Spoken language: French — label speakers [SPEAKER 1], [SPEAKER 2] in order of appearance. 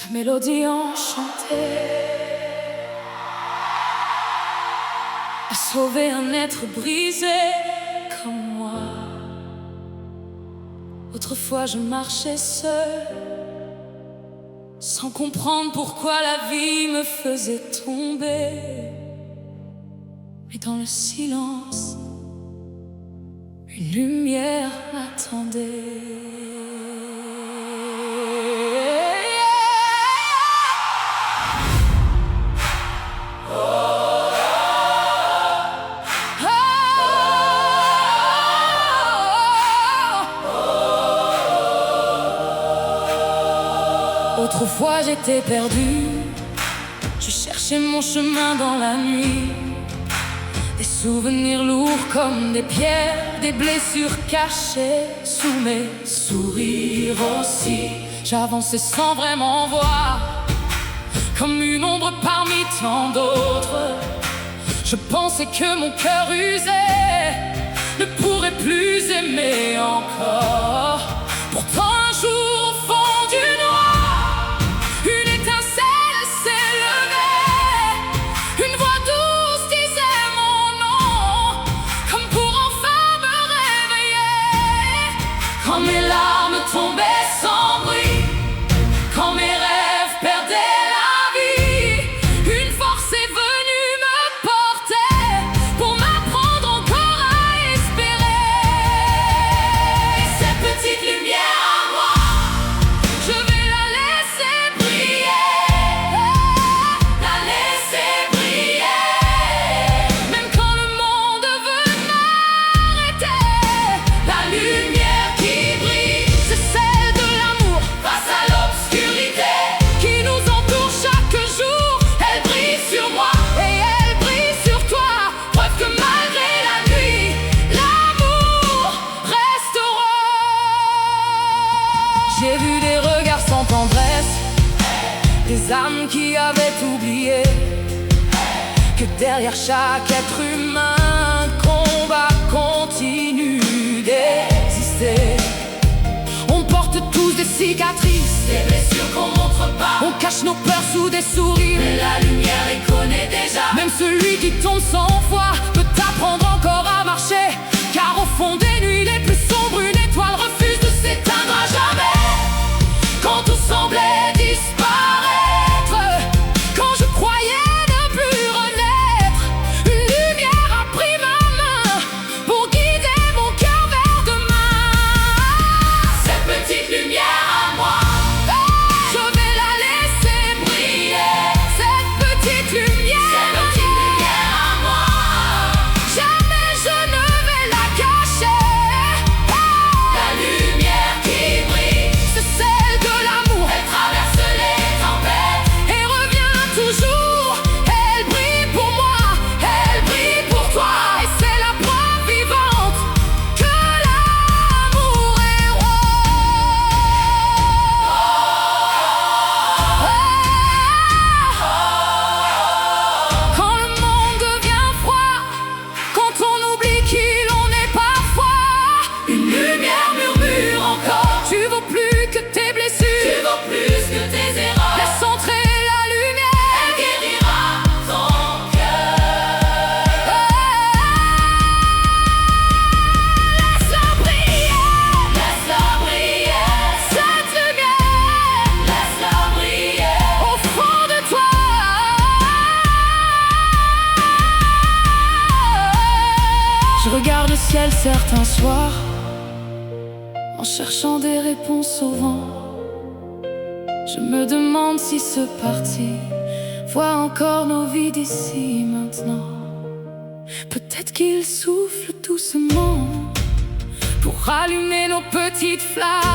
[SPEAKER 1] ta mélodie enchantée a sauvé un être brisé comme moi. Autrefois je marchais seule, sans comprendre pourquoi la vie me faisait tomber. Mais dans le silence, une lumière m'attendait. Autrefois j'étais perdue, je cherchais mon chemin dans la nuit. Des souvenirs lourds comme des pierres, des blessures cachées sous mes sourires aussi. J'avançais sans vraiment voir, comme une ombre parmi tant d'autres. Je pensais que mon cœur usé ne pourrait plus aimer encore. Pourtant un jour au fond du noir, une étincelle s'est levée. Une voix douce disait mon nom, comme pour enfin me réveiller. Quand mes larmes tombaient sans bruit, quand mes rêves perdaient la vie, une force est venue me porter pour m'apprendre encore à espérer. Et cette petite lumière à moi, je vais la laisser briller, la laisser briller. Même quand le monde veut m'arrêter, la lumière qui brille, c'est celle de l'amour face à l'obscurité qui nous entoure chaque jour. Elle brille sur moi et elle brille sur toi, preuve que malgré la nuit, l'amour restera. J'ai vu des regards sans tendresse, des âmes qui avaient oublié que derrière chaque être humain, un combat continue d'exister. On porte tous des cicatrices, des blessures qu'on montre pas. On cache nos peurs sous des sourires, mais la lumière les connaît déjà. Même celui qui tombe 100 fois peut t'apprendre encore à marcher, car au fond des nuits les plus sombres, une étoile refuse de s'éteindre à jamais. Quand tout semblait disparaître, quand je croyais ne plus renaître, une lumière a pris ma main pour guider mon cœur vers demain. Cette petite lumière à moi, je vais la laisser briller. Cette petite lumière à moi, jamais je ne vais la cacher. La lumière qui brille, c'est celle de l'amour. Elle traverse les tempêtes et revient toujours. Elle brille pour moi, elle brille pour toi, et c'est la preuve vivante que l'amour est roi. Quand le monde devient froid, quand on oublie qui l'on est parfois, une lumière murmure encore: tu vaux plus que tes blessures, tu vaux plus que tes erreurs. Laisse entrer la lumière, elle guérira ton cœur. Laisse-la briller, cette lumière, laisse-la briller au fond de toi. Je regarde le ciel certains soirs, en cherchant des réponses au vent. Je me demande si ce parti voit encore nos vies d'ici maintenant. Peut-être qu'il souffle doucement pour allumer nos petites flammes.